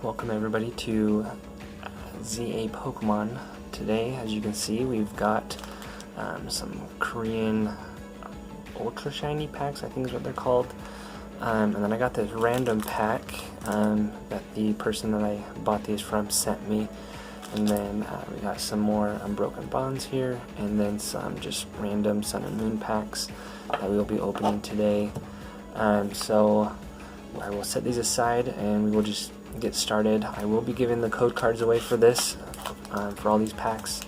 Welcome everybody to ZA Pokemon. Today, as you can see, we've got some Korean Ultra Shiny packs, I think is what they're called. And then I got this random pack that the person that I bought these from sent me. And then we got some more Unbroken Bonds here, and then some just random Sun and Moon packs that we'll be opening today. So I will set these aside and we will just get started. I will be giving the code cards away for this, for all these packs.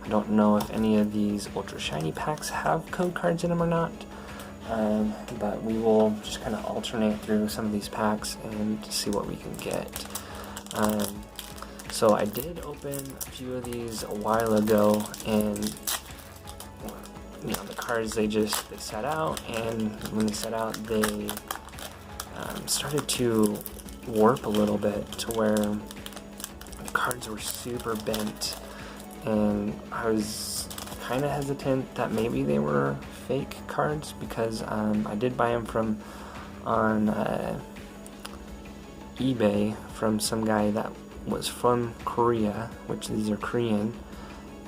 I don't know if any of these Ultra Shiny packs have code cards in them or not, but we will just kind of alternate through some of these packs and see what we can get. So I did open a few of these a while ago, and the cards they sat out, and when they sat out they started to warp a little bit to where the cards were super bent, and I was kind of hesitant that maybe they were fake cards because I did buy them on eBay from some guy that was from Korea, which these are Korean,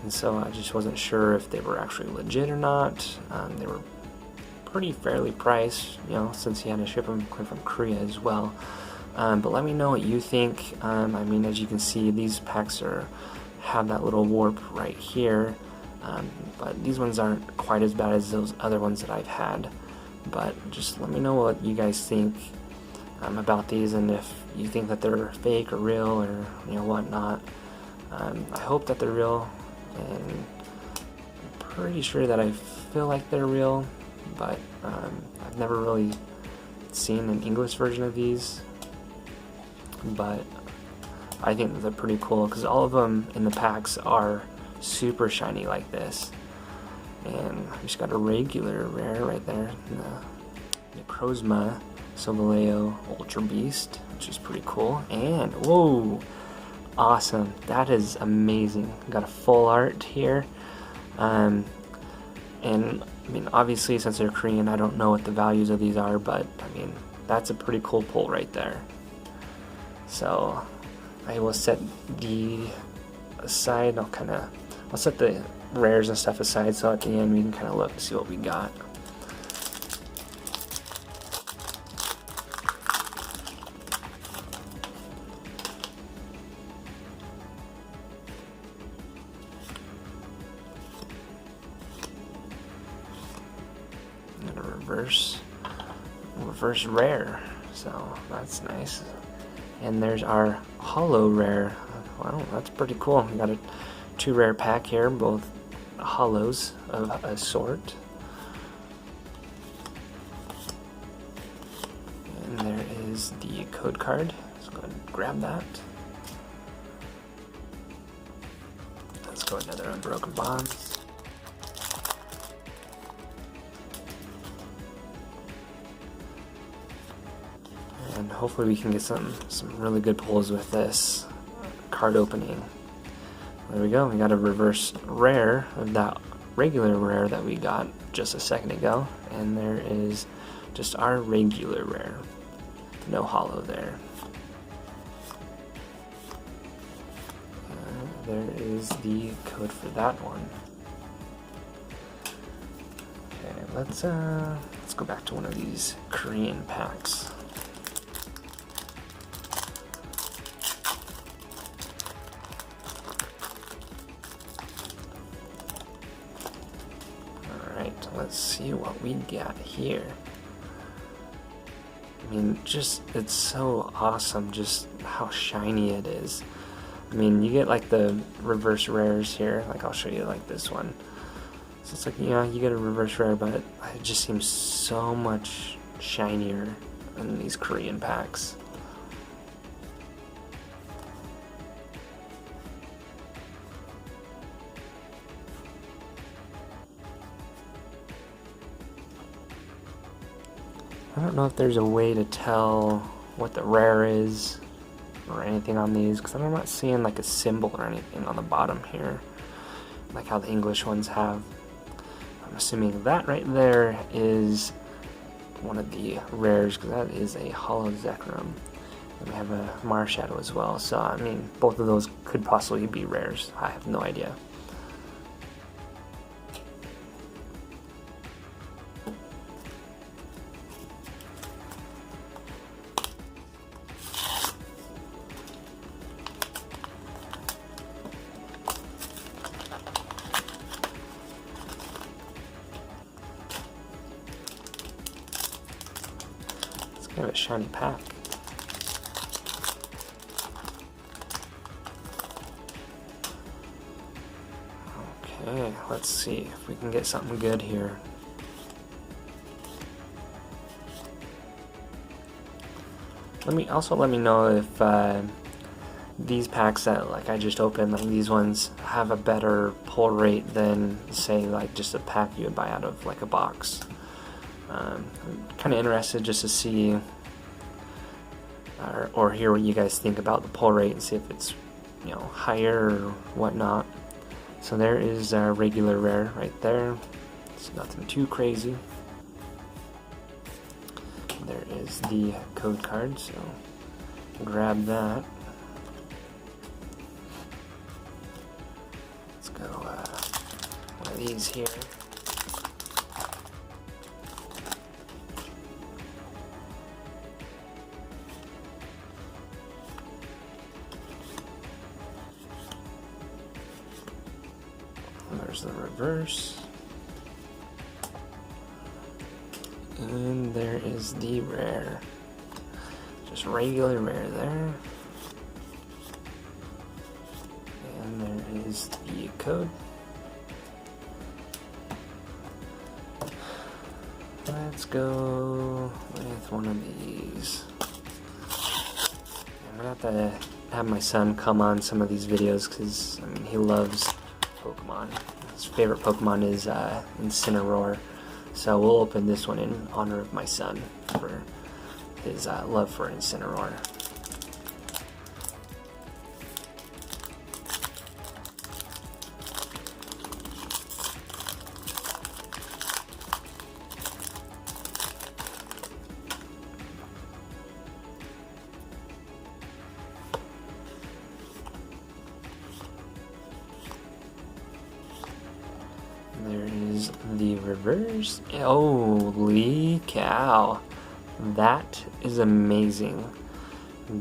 and so I just wasn't sure if they were actually legit or not. They were pretty fairly priced, since he had to ship them from Korea as well. But let me know what you think. I mean, as you can see, these packs have that little warp right here, but these ones aren't quite as bad as those other ones that I've had. But just let me know what you guys think about these, and if you think that they're fake or real or whatnot. I hope that they're real, and I'm pretty sure that I feel like they're real, but I've never really seen an English version of these. But I think that they're pretty cool because all of them in the packs are super shiny like this. And I just got a regular rare right there, the Necrozma Solgaleo Ultra Beast, which is pretty cool. And whoa, awesome! That is amazing. Got a full art here, and I mean, obviously since they're Korean, I don't know what the values of these are, but I mean, that's a pretty cool pull right there. So I will set the aside. I'll set the rares and stuff aside, so at the end we can kind of look and see what we got. And a reverse rare, so that's nice. And there's our holo rare. Wow, that's pretty cool. We got a 2 rare pack here, both holos of a sort. And there is the code card. Let's go ahead and grab that. Let's go another Unbroken Bonds. And hopefully we can get some really good pulls with this card opening. There we go, we got a reverse rare of that regular rare that we got just a second ago, and there is just our regular rare. No holo there. There is the code for that one. Okay, let's go back to one of these Korean packs. Let's see what we got here. I mean, it's so awesome just how shiny it is. I mean, you get like the reverse rares here, like I'll show you like this one. So it's like, you get a reverse rare, but it just seems so much shinier in these Korean packs. I don't know if there's a way to tell what the rare is or anything on these, because I'm not seeing like a symbol or anything on the bottom here, like how the English ones have. I'm assuming that right there is one of the rares, because that is a Holo Zekrom. And we have a Marshadow as well, so I mean, both of those could possibly be rares. I have no idea. It's kind of a shiny pack. Okay, let's see if we can get something good here. Let me know if these packs that like I just opened, like these ones, have a better pull rate than say like just a pack you would buy out of like a box. I'm kind of interested just to see or hear what you guys think about the pull rate and see if it's, you know, higher or whatnot. So there is our regular rare right there. It's nothing too crazy. There is the code card, so grab that. Let's go one of these here. There's the reverse. And there is the rare. Just regular rare there. And there is the code. Let's go with one of these. I'm gonna have to have my son come on some of these videos because I mean he loves Pokemon. His favorite Pokemon is Incineroar. So we'll open this one in honor of my son for his love for Incineroar. There is the reverse. Holy cow. That is amazing.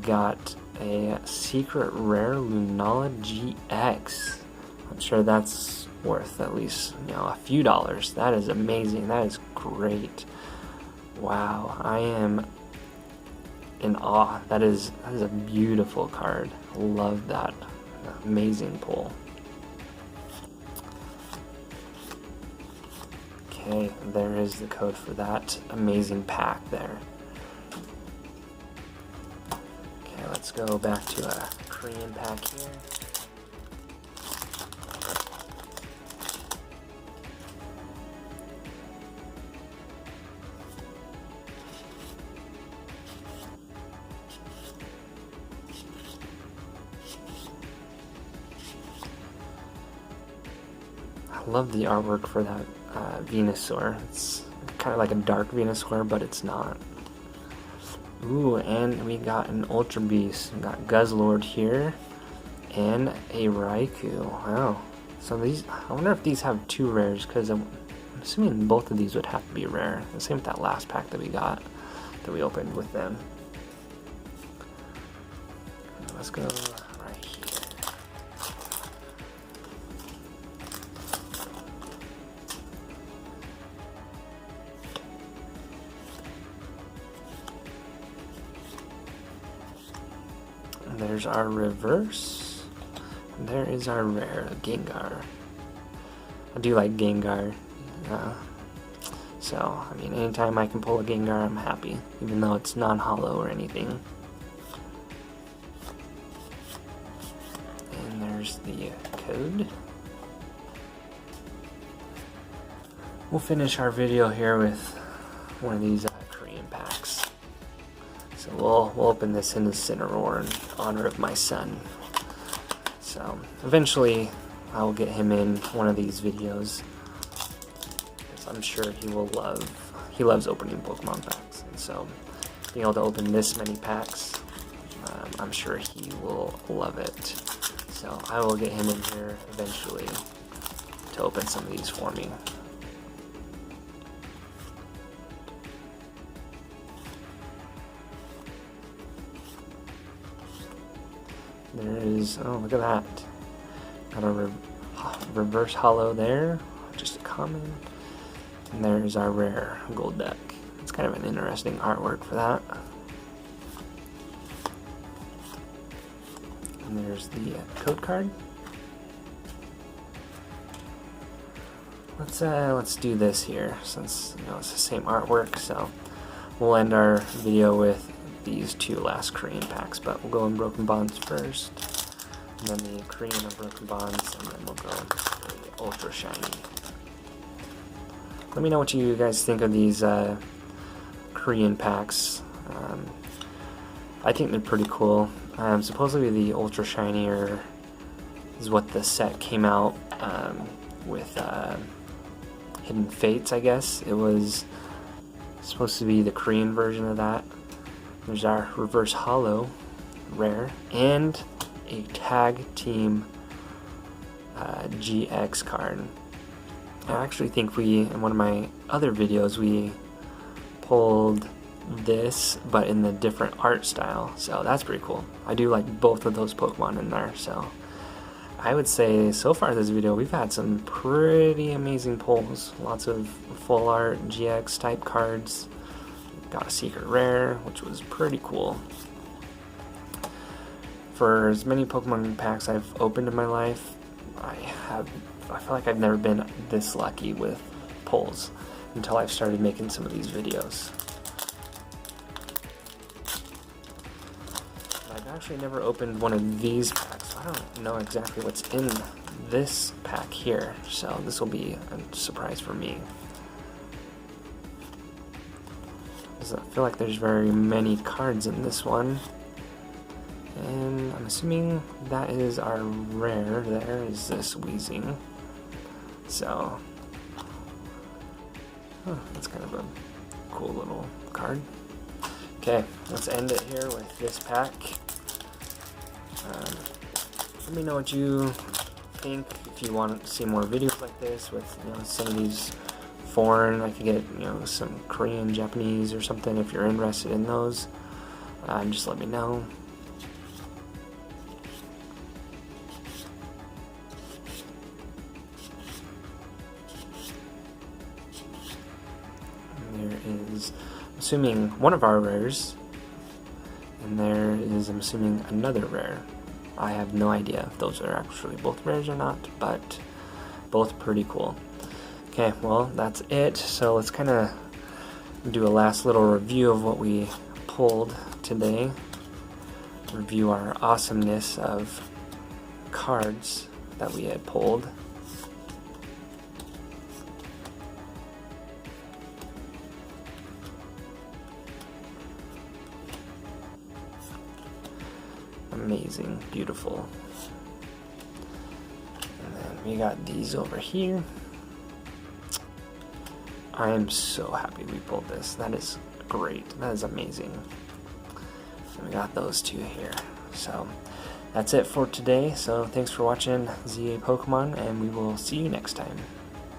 Got a secret rare Lunala GX. I'm sure that's worth at least, you know, a few dollars. That is amazing. That is great. Wow, I am in awe. That is a beautiful card. Love that. Amazing pull. Okay, there is the code for that amazing pack there. Okay, let's go back to a Korean pack here. I love the artwork for that Venusaur. It's kind of like a dark Venusaur, but it's not. Ooh, and we got an Ultra Beast. We got Guzzlord here, and a Raikou. Wow. So these, I wonder if these have two rares, because I'm assuming both of these would have to be rare. The same with that last pack that we got, that we opened with them. Let's go right here. There's our reverse. And there is our rare, Gengar. I do like Gengar. So, I mean, anytime I can pull a Gengar, I'm happy. Even though it's non-hollow or anything. And there's the code. We'll finish our video here with one of these Korean packs. So we'll open this in Incineroar in honor of my son. So eventually I'll get him in one of these videos, because I'm sure he loves opening Pokemon packs. And so being able to open this many packs I'm sure he will love it. So I will get him in here eventually to open some of these for me. There is, oh, look at that. Got a reverse hollow there, just a common. And there's our rare gold deck. It's kind of an interesting artwork for that. And there's the code card. Let's do this here, since it's the same artwork. So we'll end our video with these two last Korean packs, but we'll go Unbroken Bonds first, and then the Korean Unbroken Bonds, and then we'll go the Ultra Shiny. Let me know what you guys think of these Korean packs. I think they're pretty cool. Supposedly the Ultra Shiny is what the set came out with Hidden Fates, I guess. It was supposed to be the Korean version of that. There's our reverse hollow rare and a tag team GX card. I actually think in one of my other videos we pulled this, but in the different art style, so that's pretty cool. I do like both of those Pokemon in there, so I would say so far this video we've had some pretty amazing pulls. Lots of full art GX type cards. Got a secret rare, which was pretty cool. For as many Pokemon packs I've opened in my life, I feel like I've never been this lucky with pulls until I've started making some of these videos. I've actually never opened one of these packs, so I don't know exactly what's in this pack here, so this will be a surprise for me. I feel like there's very many cards in this one, and I'm assuming that is our rare. There is this Weezing, so that's kind of a cool little card. Okay, let's end it here with this pack. Let me know what you think. If you want to see more videos like this with some of these foreign, I could get some Korean, Japanese, or something. If you're interested in those, just let me know. And there is, I'm assuming, one of our rares, and there is, I'm assuming, another rare. I have no idea if those are actually both rares or not, but both pretty cool. Okay, well, that's it. So let's kind of do a last little review of what we pulled today. Review our awesomeness of cards that we had pulled. Amazing, beautiful. And then we got these over here. I am so happy we pulled this. That is great. That is amazing. And we got those two here. So that's it for today. So thanks for watching ZA Pokemon, and we will see you next time.